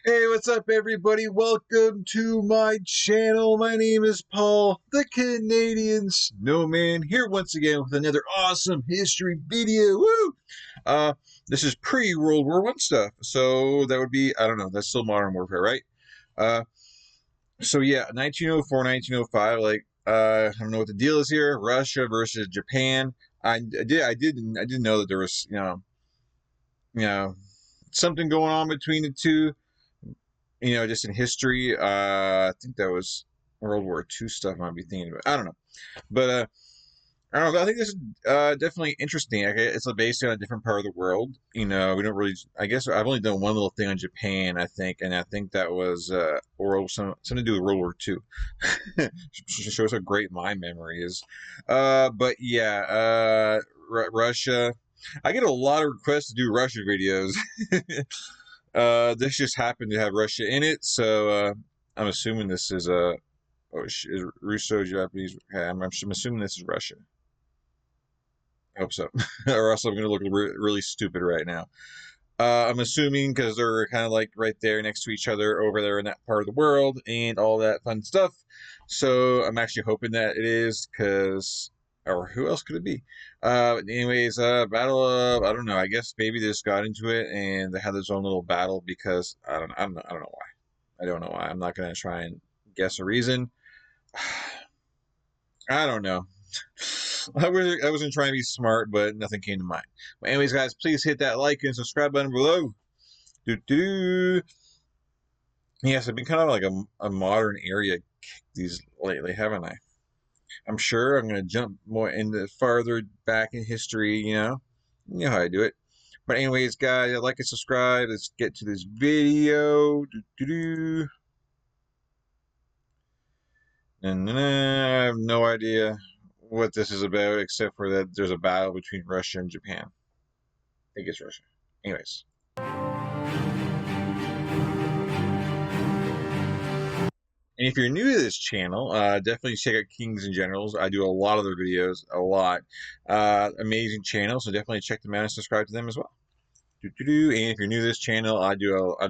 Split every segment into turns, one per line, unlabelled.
Hey, what's up, everybody? Welcome to my channel. My name is Paul, the Canadian Snowman, here once again with another awesome history video. Woo! Uh, this is pre-World War One stuff, so that would be, I don't know, that's still modern warfare, right? Uh, so yeah, 1904, 1905. I don't know what the deal is here. Russia versus Japan. I didn't know that there was, you know, something going on between the two. Just in history. I think that was World War II stuff I might be thinking about. I don't know. But I don't know. I think this is definitely interesting. Okay, it's based on a different part of the world. We don't really. I guess I've only done one little thing on Japan, I think, and I think that was something to do with World War II. Shows how great my memory is. But yeah, Russia. I get a lot of requests to do Russia videos. This just happened to have Russia in it, so I'm assuming this is is Russo-Japanese. Okay, I'm assuming this is Russia. I hope so, or else I'm going to look really stupid right now. I'm assuming because they're kind of like right there next to each other over there in that part of the world and all that fun stuff. So I'm actually hoping that it is or who else could it be? Anyways, battle of I don't know. I guess maybe they just got into it and they had this own little battle because I don't know why. I don't know why. I'm not gonna try and guess a reason. I don't know. I wasn't trying to be smart, but nothing came to mind. But anyways, guys, please hit that like and subscribe button below. Yes, I've been kind of like a modern area these lately, haven't I? I'm sure I'm going to jump more into farther back in history, You know how I do it. But anyways, guys, like and subscribe. Let's get to this video. And I have no idea what this is about, except for that there's a battle between Russia and Japan. I think it's Russia. Anyways. And if you're new to this channel, definitely check out Kings and Generals. I do a lot of their videos, a lot. Amazing channel, so definitely check them out and subscribe to them as well. And if you're new to this channel, I've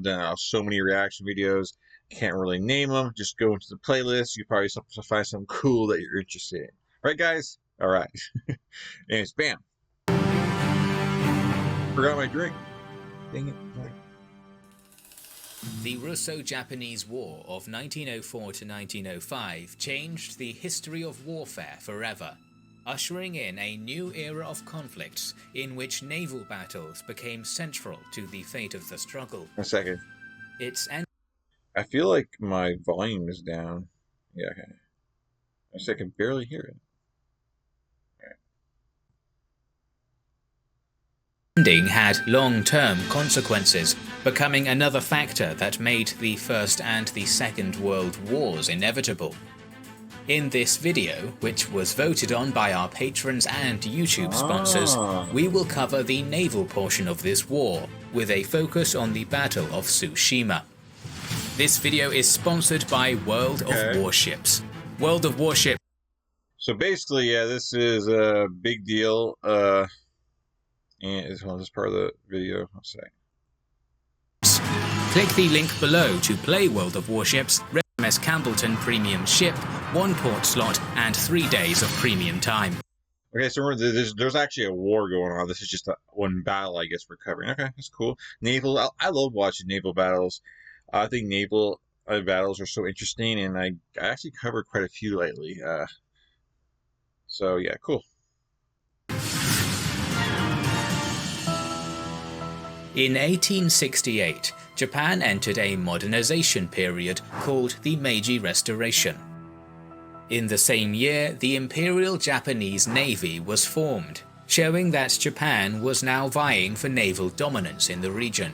done so many reaction videos. Can't really name them. Just go into the playlist. You probably find something cool that you're interested in. Right, guys? All right. Anyways, bam. Forgot my drink. Dang it.
The Russo-Japanese War of 1904 to 1905 changed the history of warfare forever, ushering in a new era of conflicts in which naval battles became central to the fate of the struggle.
A second. I feel like my volume is down. Yeah, okay. I can barely hear it.
Ending had long-term consequences, becoming another factor that made the First and the Second World Wars inevitable. In this video, which was voted on by our patrons and YouTube sponsors, we will cover the naval portion of this war, with a focus on the Battle of Tsushima. This video is sponsored by World of Warships. World of Warships.
So basically, yeah, this is a big deal. And it's on this part of the video. I'll say.
Click the link below to play World of Warships, MS Campbellton premium ship, 1 port slot, and 3 days of premium time.
Okay, so there's actually a war going on. This is just one battle, I guess, we're covering. Okay, that's cool. Naval, I love watching naval battles. I think naval battles are so interesting, and I actually covered quite a few lately. So yeah, cool.
In 1868, Japan entered a modernization period called the Meiji Restoration. In the same year, the Imperial Japanese Navy was formed, showing that Japan was now vying for naval dominance in the region.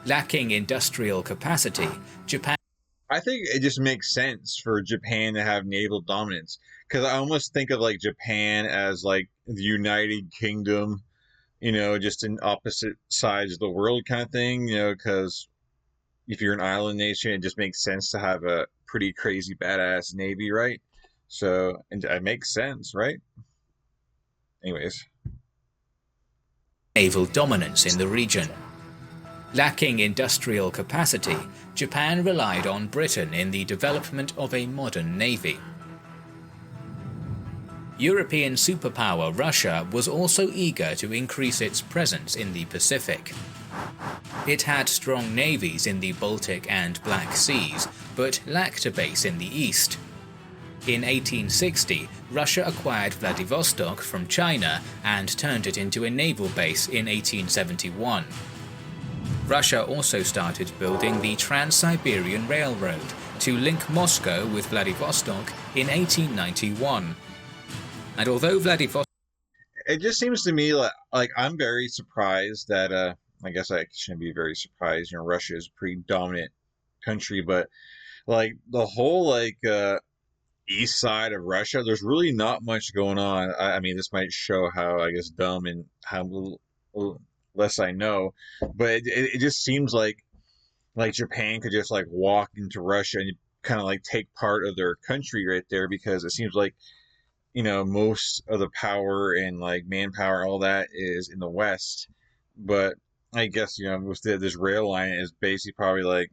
Lacking industrial capacity,
I think it just makes sense for Japan to have naval dominance, because I almost think of like Japan as like the United Kingdom, just in opposite sides of the world kind of thing, because if you're an island nation, it just makes sense to have a pretty crazy badass navy, right? So, and it makes sense, right? Anyways.
Naval dominance in the region. Lacking industrial capacity, Japan relied on Britain in the development of a modern navy. European superpower Russia was also eager to increase its presence in the Pacific. It had strong navies in the Baltic and Black Seas, but lacked a base in the east. In 1860, Russia acquired Vladivostok from China and turned it into a naval base in 1871. Russia also started building the Trans-Siberian Railroad to link Moscow with Vladivostok in 1891. And although Vladivostok...
It just seems to me like I'm very surprised that, I guess I shouldn't be very surprised, Russia is a pretty dominant country, but like the whole east side of Russia, there's really not much going on. I mean, this might show how, I guess, dumb and how little less I know, but it just seems like Japan could just walk into Russia and kind of take part of their country right there, because it seems like most of the power and manpower, all that is in the West. But I guess with this rail line is basically probably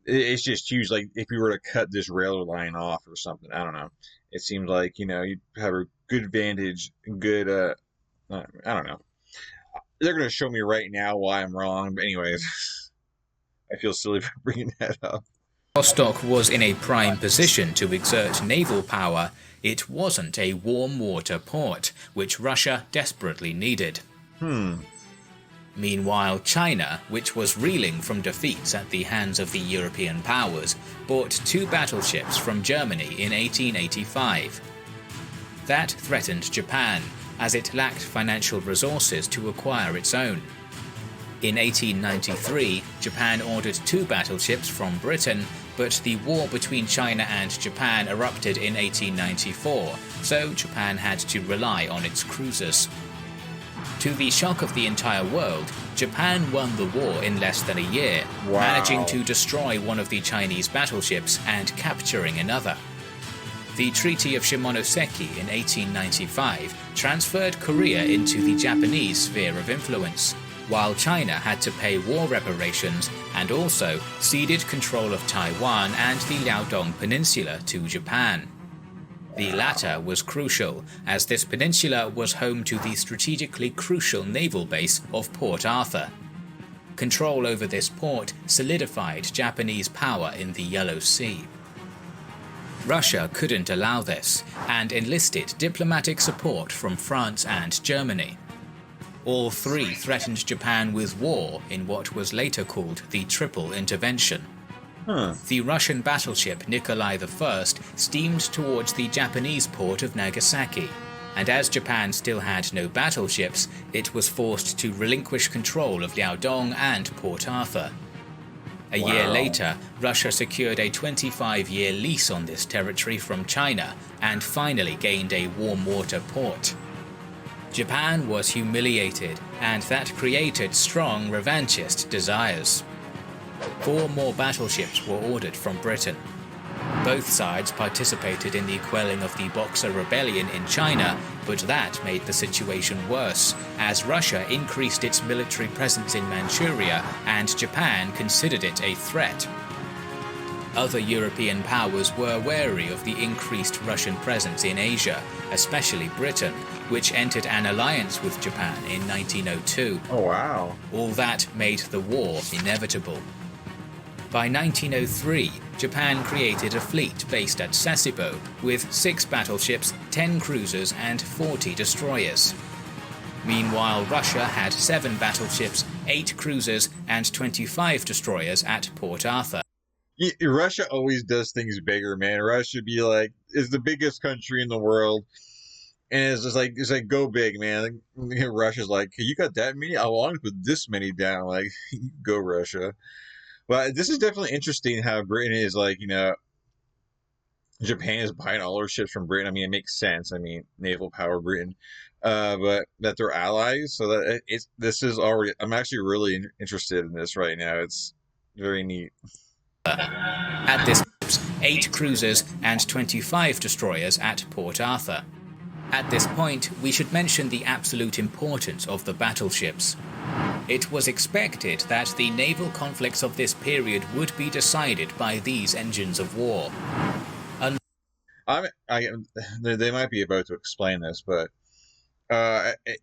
it's just huge. Like if you were to cut this rail line off or something, I don't know. It seems like you'd have a good advantage, good I don't know. They're gonna show me right now why I'm wrong, but anyways, I feel silly for bringing that up.
Vladivostok was in a prime position to exert naval power. It wasn't a warm water port, which Russia desperately needed. Meanwhile, China, which was reeling from defeats at the hands of the European powers, bought 2 battleships from Germany in 1885. That threatened Japan, as it lacked financial resources to acquire its own. In 1893, Japan ordered 2 battleships from Britain, but the war between China and Japan erupted in 1894, so Japan had to rely on its cruisers. To the shock of the entire world, Japan won the war in less than a year, managing to destroy one of the Chinese battleships and capturing another. The Treaty of Shimonoseki in 1895 transferred Korea into the Japanese sphere of influence, while China had to pay war reparations and also ceded control of Taiwan and the Liaodong Peninsula to Japan. The latter was crucial, as this peninsula was home to the strategically crucial naval base of Port Arthur. Control over this port solidified Japanese power in the Yellow Sea. Russia couldn't allow this, and enlisted diplomatic support from France and Germany. All 3 threatened Japan with war in what was later called the Triple Intervention. The Russian battleship Nikolai I steamed towards the Japanese port of Nagasaki, and as Japan still had no battleships, it was forced to relinquish control of Liaodong and Port Arthur. A year later, Russia secured a 25-year lease on this territory from China and finally gained a warm water port. Japan was humiliated, and that created strong revanchist desires. 4 more battleships were ordered from Britain. Both sides participated in the quelling of the Boxer Rebellion in China, but that made the situation worse, as Russia increased its military presence in Manchuria and Japan considered it a threat. Other European powers were wary of the increased Russian presence in Asia, especially Britain, which entered an alliance with Japan in 1902.
Oh wow.
All that made the war inevitable. By 1903, Japan created a fleet based at Sasebo with 6 battleships, 10 cruisers and 40 destroyers. Meanwhile, Russia had 7 battleships, 8 cruisers and 25 destroyers at Port Arthur.
Russia always does things bigger, man. Russia is the biggest country in the world, and it's just go big, man. Russia's like, hey, you got that many? I want to put this many down. Go Russia. But this is definitely interesting how Britain is Japan is buying all their ships from Britain. I mean, it makes sense. I mean, naval power Britain, but that they're allies. So that this is already. I'm actually really interested in this right now. It's very neat.
At this, 8 cruisers and 25 destroyers at Port Arthur. At this point, we should mention the absolute importance of the battleships. It was expected that the naval conflicts of this period would be decided by these engines of war.
They might be about to explain this, but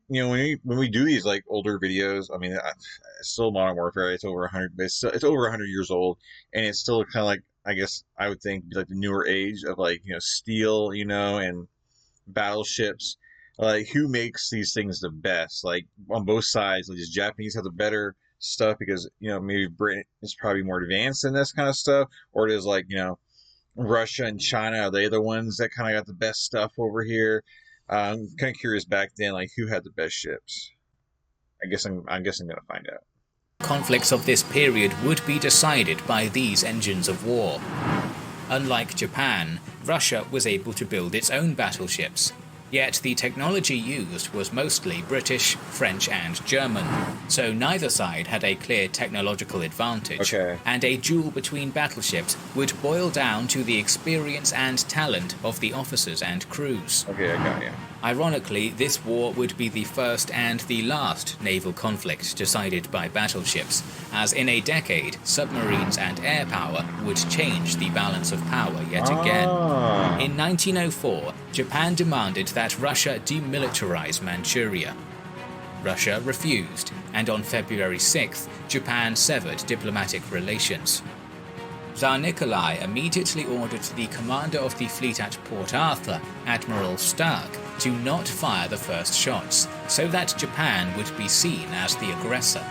when we do these like older videos, I mean, it's still Modern Warfare. It's over 100. It's over 100 years old, and it's still kind of like, I guess I would think, like the newer age of like steel, and battleships. Like, who makes these things the best? Like, on both sides, like, does Japanese have the better stuff because maybe Britain is probably more advanced in this kind of stuff, or does like Russia and China, are they the ones that kind of got the best stuff over here? I'm kind of curious back then, like, who had the best ships. I guess I'm gonna find out.
Conflicts of this period would be decided by these engines of war. Unlike Japan, Russia was able to build its own battleships. Yet the technology used was mostly British, French, and German, so neither side had a clear technological advantage, and a duel between battleships would boil down to the experience and talent of the officers and crews.
Okay, I got you.
Ironically, this war would be the first and the last naval conflict decided by battleships, as in a decade, submarines and air power would change the balance of power yet again. In 1904, Japan demanded that Russia demilitarize Manchuria. Russia refused, and on February 6th, Japan severed diplomatic relations. Tsar Nikolai immediately ordered the commander of the fleet at Port Arthur, Admiral Stark, to not fire the first shots, so that Japan would be seen as the aggressor.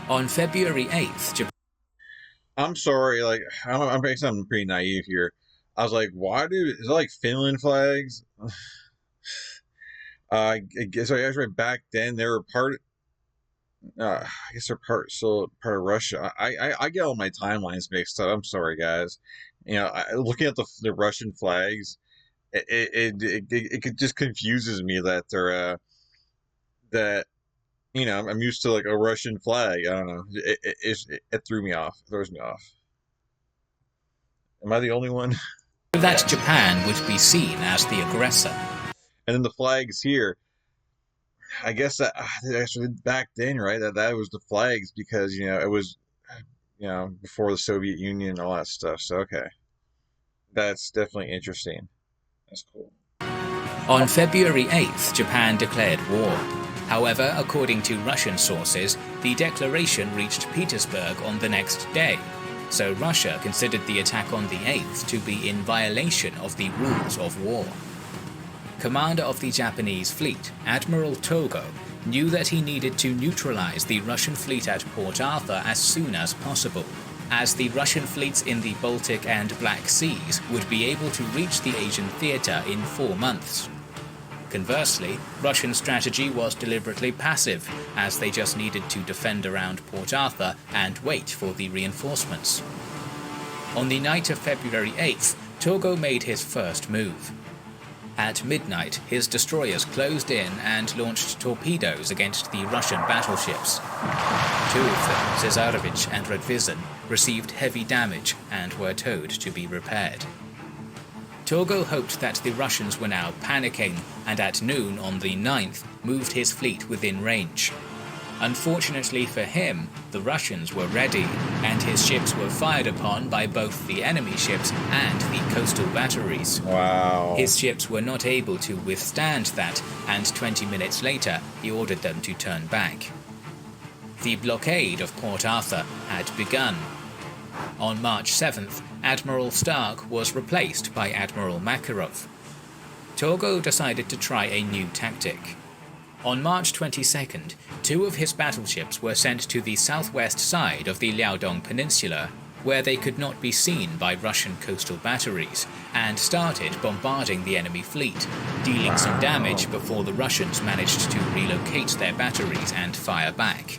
On February 8th, Japan...
I'm sorry, like, I'm pretty naive here. I was like, why is it like Finland flags? I guess back then they were I guess they're still part of Russia. I get all my timelines mixed up. I'm sorry, guys. Looking at the Russian flags, it just confuses me that they're I'm used to like a Russian flag. I don't know. It threw me off. It throws me off. Am I the only one?
That Japan would be seen as the aggressor.
And then the flags here, I guess that actually back then, right? That was the flags because it was before the Soviet Union and all that stuff. So okay, that's definitely interesting. That's cool.
On February 8th, Japan declared war. However, according to Russian sources, the declaration reached Petersburg on the next day. So Russia considered the attack on the 8th to be in violation of the rules of war. Commander of the Japanese fleet, Admiral Togo, knew that he needed to neutralize the Russian fleet at Port Arthur as soon as possible, as the Russian fleets in the Baltic and Black Seas would be able to reach the Asian theater in 4 months. Conversely, Russian strategy was deliberately passive, as they just needed to defend around Port Arthur and wait for the reinforcements. On the night of February 8th, Togo made his first move. At midnight, his destroyers closed in and launched torpedoes against the Russian battleships. 2 of them, Cesarevich and Radvizin, received heavy damage and were towed to be repaired. Togo hoped that the Russians were now panicking, and at noon on the 9th moved his fleet within range. Unfortunately for him, the Russians were ready, and his ships were fired upon by both the enemy ships and the coastal batteries.
Wow.
His ships were not able to withstand that, and 20 minutes later, he ordered them to turn back. The blockade of Port Arthur had begun. On March 7th, Admiral Stark was replaced by Admiral Makarov. Togo decided to try a new tactic. On March 22nd, 2 of his battleships were sent to the southwest side of the Liaodong Peninsula, where they could not be seen by Russian coastal batteries, and started bombarding the enemy fleet, dealing some damage before the Russians managed to relocate their batteries and fire back.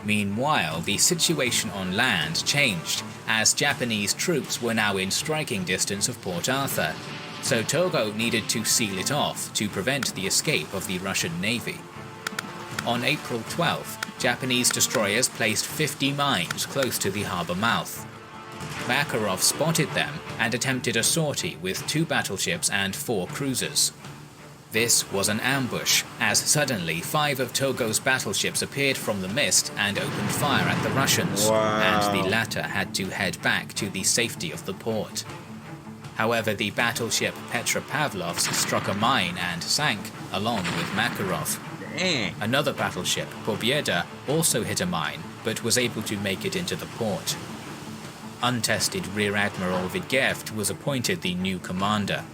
Meanwhile, the situation on land changed, as Japanese troops were now in striking distance of Port Arthur, so Togo needed to seal it off to prevent the escape of the Russian Navy. On April 12th, Japanese destroyers placed 50 mines close to the harbour mouth. Makarov spotted them and attempted a sortie with 2 battleships and 4 cruisers. This was an ambush, as suddenly 5 of Togo's battleships appeared from the mist and opened fire at the Russians, and the latter had to head back to the safety of the port. However, the battleship Petropavlovsk struck a mine and sank, along with Makarov. Another battleship, Pobeda, also hit a mine, but was able to make it into the port. Untested Rear Admiral Vidgeft was appointed the new commander.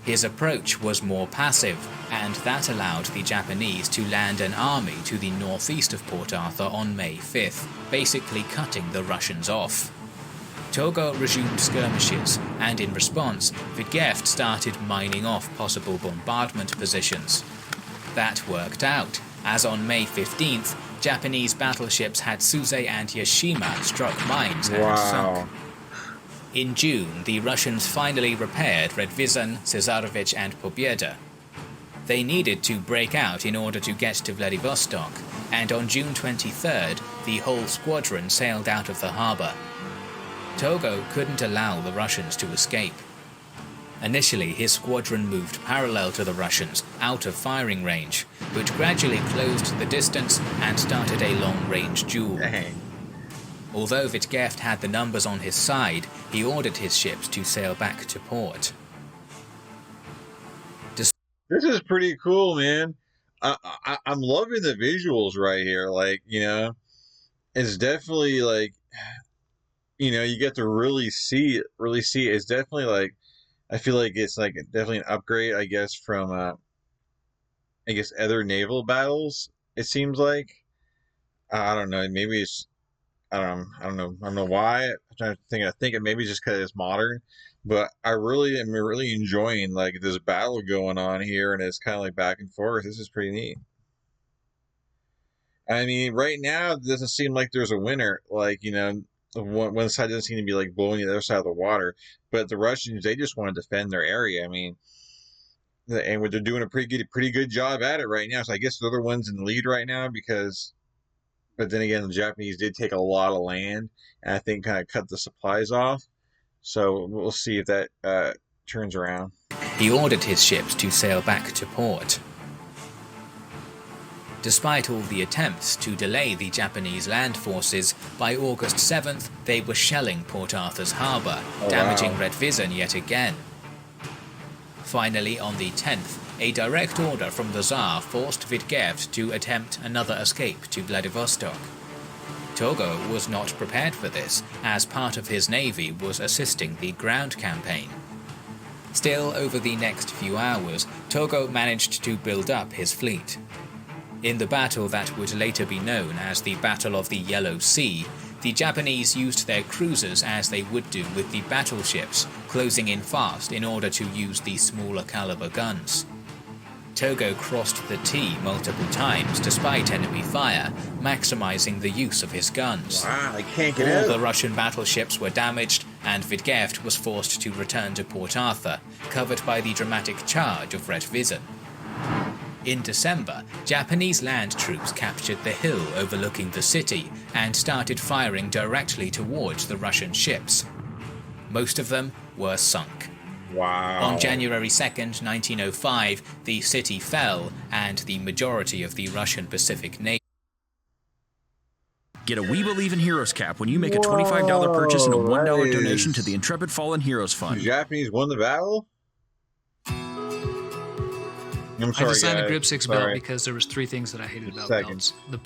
His approach was more passive, and that allowed the Japanese to land an army to the northeast of Port Arthur on May 5th, basically cutting the Russians off. Togo resumed skirmishes, and in response, Vidgeft started mining off possible bombardment positions. That worked out, as on May 15th, Japanese battleships Hatsuse and Yashima struck mines and sunk. In June, the Russians finally repaired Redvizan, Cesarevich and Pobeda. They needed to break out in order to get to Vladivostok, and on June 23rd, the whole squadron sailed out of the harbour. Togo couldn't allow the Russians to escape. Initially, his squadron moved parallel to the Russians, out of firing range, but gradually closed the distance and started a long-range duel. Although Vidgeft had the numbers on his side, he ordered his ships to sail back to port.
This is pretty cool, man. I'm loving the visuals right here. Like, you know, it's definitely like, you know, you get to really see it. It's definitely like, I feel like it's like definitely an upgrade, I guess, from I guess other naval battles. It seems like, I don't know. Maybe it's, I don't know why. I'm trying to think. I think it maybe just because it's modern, but I really am really enjoying like this battle going on here, and it's kind of like back and forth. This is pretty neat. I mean, right now it doesn't seem like there's a winner. Like, you know, one side doesn't seem to be like blowing the other side of the water, but the Russians, they just want to defend their area. I mean, and they're doing a pretty good job at it right now. So I guess they're the ones in the lead right now because. But then again, the Japanese did take a lot of land, and I think kind of cut the supplies off. So we'll see if that turns around.
He ordered his ships to sail back to port. Despite all the attempts to delay the Japanese land forces, by August 7th they were shelling Port Arthur's harbour, damaging Redvizan yet again. Finally, on the 10th, a direct order from the Tsar forced Vidgeft to attempt another escape to Vladivostok. Togo was not prepared for this, as part of his navy was assisting the ground campaign. Still, over the next few hours, Togo managed to build up his fleet. In the battle that would later be known as the Battle of the Yellow Sea, the Japanese used their cruisers as they would do with the battleships, closing in fast in order to use the smaller caliber guns. Togo crossed the T multiple times despite enemy fire, maximizing the use of his guns.
Wow, I can't get out.
All the Russian battleships were damaged, and Vidgeft was forced to return to Port Arthur, covered by the dramatic charge of Redvizan. In December, Japanese land troops captured the hill overlooking the city and started firing directly towards the Russian ships. Most of them were sunk.
Wow.
On January 2nd, 1905, the city fell, and the majority of the Russian Pacific Navy.
Get a We Believe in Heroes cap when you make a $25 purchase and a $1 donation to the Intrepid Fallen Heroes Fund.
The Japanese won the battle? I'm sorry,
I designed
guys.
a Grip 6 belt because there was 3 things that I hated about belts. The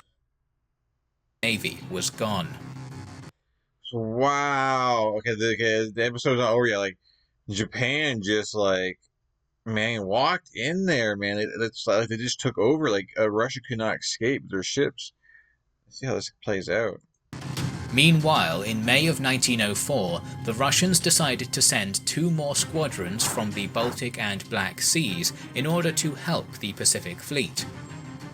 Navy was gone.
Wow. Okay, the episode's not over yet. Like, Japan just, like, man, walked in there, man. It's like they just took over. Like, Russia could not escape their ships. Let's see how this plays out.
Meanwhile, in May of 1904, the Russians decided to send 2 more squadrons from the Baltic and Black Seas in order to help the Pacific Fleet.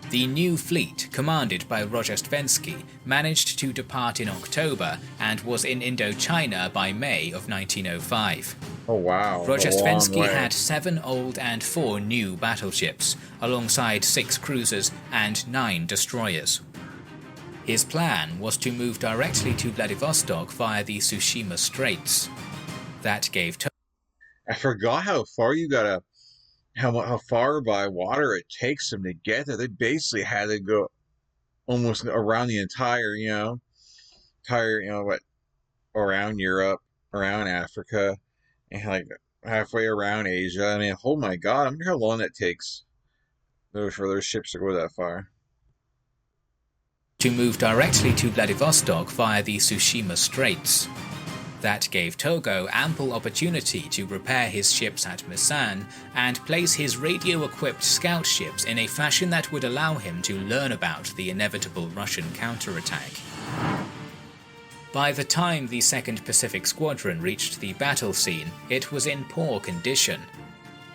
The new fleet, commanded by Rozhestvensky, managed to depart in October and was in Indochina by May of 1905.
Oh, wow.
Rozhestvensky had 7 old and 4 new battleships, alongside 6 cruisers and 9 destroyers. His plan was to move directly to Vladivostok via the Tsushima Straits. That gave
I forgot how far you gotta how far by water it takes them to get there. They basically had to go almost around the entire, what, around Europe, around Africa, and like halfway around Asia. I mean, oh my God, I wonder how long it takes for those ships to go that far.
To move directly to Vladivostok via the Tsushima Straits. That gave Togo ample opportunity to repair his ships at Misan and place his radio-equipped scout ships in a fashion that would allow him to learn about the inevitable Russian counterattack. By the time the 2nd Pacific Squadron reached the battle scene, it was in poor condition.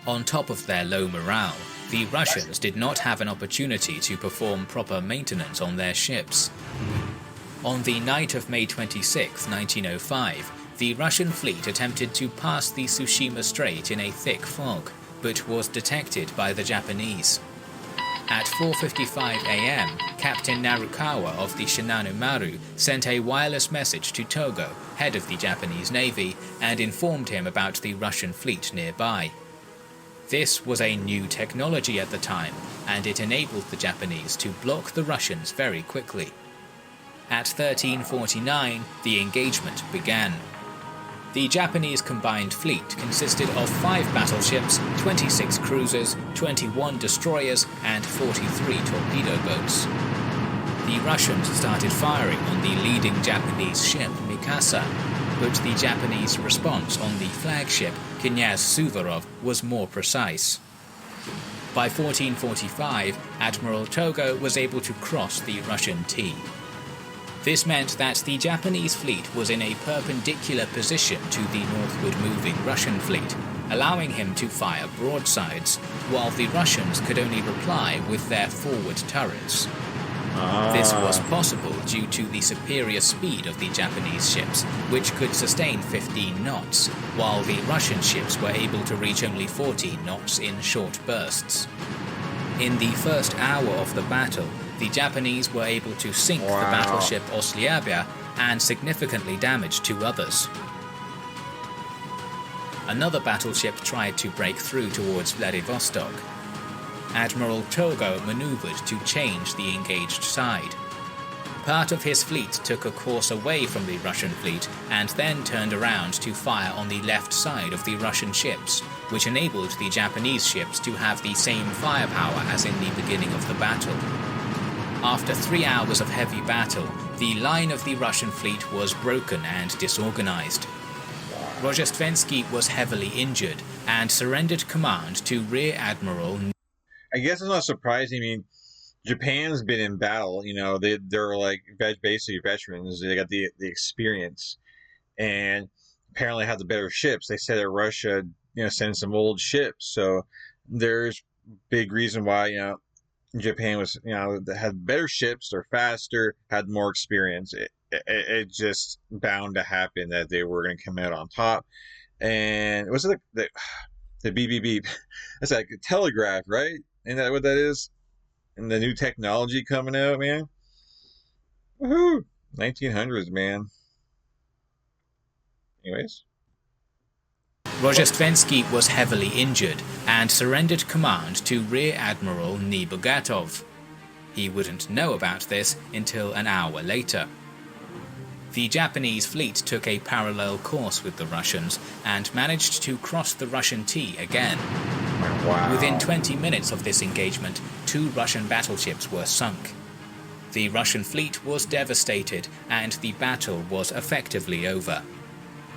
On top of their low morale, the Russians did not have an opportunity to perform proper maintenance on their ships. On the night of May 26, 1905, the Russian fleet attempted to pass the Tsushima Strait in a thick fog, but was detected by the Japanese. At 4:55 am, Captain Narukawa of the Shinano Maru sent a wireless message to Togo, head of the Japanese Navy, and informed him about the Russian fleet nearby. This was a new technology at the time, and it enabled the Japanese to block the Russians very quickly. At 13:49, the engagement began. The Japanese combined fleet consisted of 5 battleships, 26 cruisers, 21 destroyers, and 43 torpedo boats. The Russians started firing on the leading Japanese ship, Mikasa, but the Japanese response on the flagship, Knyaz Suvorov, was more precise. By 14:45, Admiral Togo was able to cross the Russian T. This meant that the Japanese fleet was in a perpendicular position to the northward moving Russian fleet, allowing him to fire broadsides, while the Russians could only reply with their forward turrets. This was possible due to the superior speed of the Japanese ships, which could sustain 15 knots, while the Russian ships were able to reach only 14 knots in short bursts. In the first hour of the battle, the Japanese were able to sink the battleship Osliabya and significantly damage 2 others. Another battleship tried to break through towards Vladivostok. Admiral Togo maneuvered to change the engaged side. Part of his fleet took a course away from the Russian fleet and then turned around to fire on the left side of the Russian ships, which enabled the Japanese ships to have the same firepower as in the beginning of the battle. After 3 hours of heavy battle, the line of the Russian fleet was broken and disorganized. Rozhestvensky was heavily injured and surrendered command to Rear Admiral.
I guess it's not surprising. I mean, Japan's been in battle. They're like basically veterans. They got the experience, and apparently have the better ships. They said that Russia, sends some old ships, so there's big reason why Japan was, they had better ships. They're faster, had more experience. It just bound to happen that they were going to come out on top. And was it the beep beep beep? That's like a telegraph, right? Isn't that what that is? And the new technology coming out, man. Woohoo! 1900s, man. Anyways.
Rozhestvensky was heavily injured and surrendered command to Rear Admiral Nibogatov. He wouldn't know about this until an hour later. The Japanese fleet took a parallel course with the Russians and managed to cross the Russian T again.
Wow.
Within 20 minutes of this engagement, 2 Russian battleships were sunk. The Russian fleet was devastated and the battle was effectively over.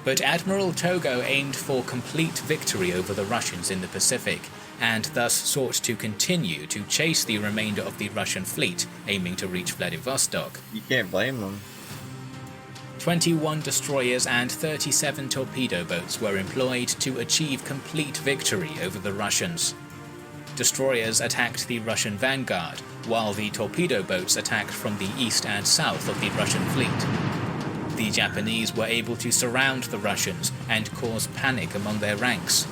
But Admiral Togo aimed for complete victory over the Russians in the Pacific, and thus sought to continue to chase the remainder of the Russian fleet, aiming to reach Vladivostok.
You can't blame them.
21 destroyers and 37 torpedo boats were employed to achieve complete victory over the Russians. Destroyers attacked the Russian vanguard, while the torpedo boats attacked from the east and south of the Russian fleet. The Japanese were able to surround the Russians and cause panic among their ranks.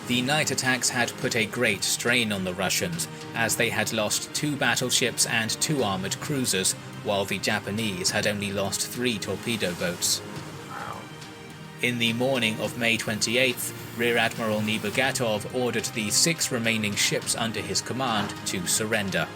The night attacks had put a great strain on the Russians, as they had lost 2 battleships and 2 armoured cruisers, while the Japanese had only lost 3 torpedo boats. In the morning of May 28th, Rear Admiral Nebugatov ordered the 6 remaining ships under his command to surrender.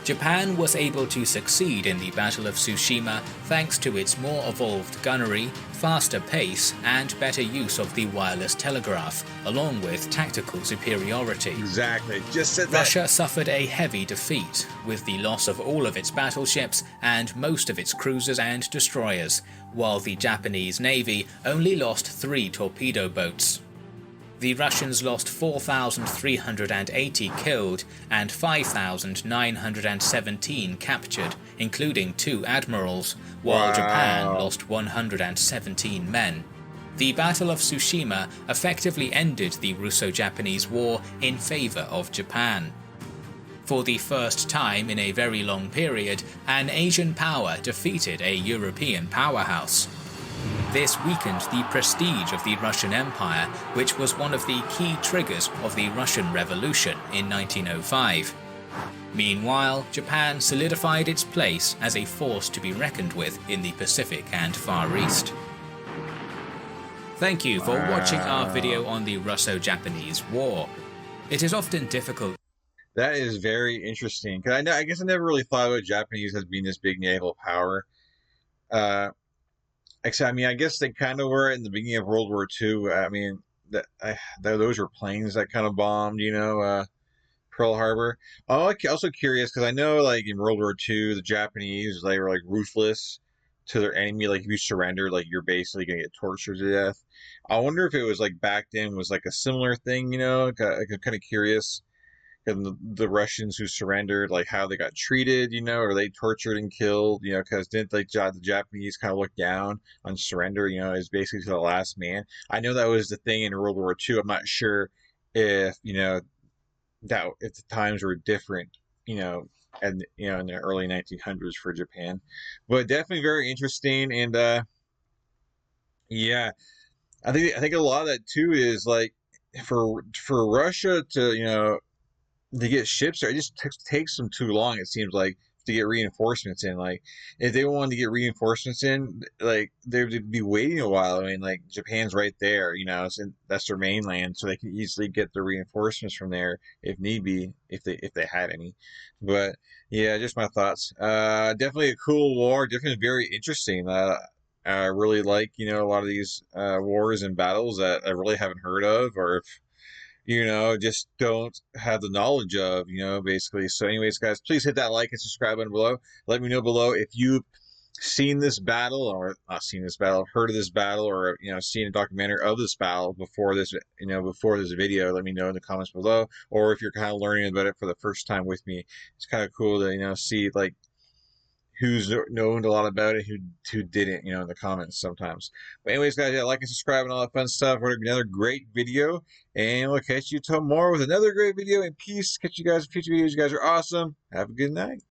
Japan was able to succeed in the Battle of Tsushima thanks to its more evolved gunnery, faster pace, and better use of the wireless telegraph, along with tactical superiority.
Exactly, just said that.
Russia suffered a heavy defeat, with the loss of all of its battleships and most of its cruisers and destroyers, while the Japanese Navy only lost 3 torpedo boats. The Russians lost 4,380 killed and 5,917 captured, including 2 admirals, while Japan lost 117 men. The Battle of Tsushima effectively ended the Russo-Japanese War in favor of Japan. For the first time in a very long period, an Asian power defeated a European powerhouse. This weakened the prestige of the Russian Empire, which was one of the key triggers of the Russian Revolution in 1905. Meanwhile, Japan solidified its place as a force to be reckoned with in the Pacific and Far East. Thank you for watching our video on the Russo-Japanese War. It is often difficult.
That is very interesting, because I guess I never really thought about Japanese as being this big naval power. Except, I mean, I guess they kind of were in the beginning of World War II. I mean, those were planes that kind of bombed, Pearl Harbor. I'm also curious, because I know, like, in World War II, the Japanese, they were, like, ruthless to their enemy. Like, if you surrender, like, you're basically going to get tortured to death. I wonder if it was, like, back then was, like, a similar thing, I'm kind of curious. And the Russians who surrendered, like how they got treated, or they tortured and killed, because didn't like the Japanese kind of look down on surrender, as basically to the last man. I know that was the thing in World War II. I'm not sure if that if the times were different, and in the early 1900s for Japan, but definitely very interesting. And yeah, I think a lot of that too is like for Russia to to get ships there, it just takes them too long, it seems like, to get reinforcements in. Like, if they wanted to get reinforcements in, like, they'd be waiting a while. I mean, like, Japan's right there, that's their mainland, so they can easily get the reinforcements from there if need be, if they had any. But yeah, just my thoughts. Definitely a cool war, definitely very interesting. I really like, a lot of these wars and battles that I really haven't heard of, or if just don't have the knowledge of, basically. So anyways, guys, please hit that like and subscribe button below. Let me know below if you've seen this battle, or not seen this battle, heard of this battle, or, seen a documentary of this battle before this, before this video. Let me know in the comments below. Or if you're kind of learning about it for the first time with me, it's kind of cool to, see, like, who's known a lot about it, who didn't, in the comments sometimes. But anyways, guys, yeah, like and subscribe and all that fun stuff. We're going to be another great video, and we'll catch you tomorrow with another great video. And peace. Catch you guys in future videos. You guys are awesome. Have a good night.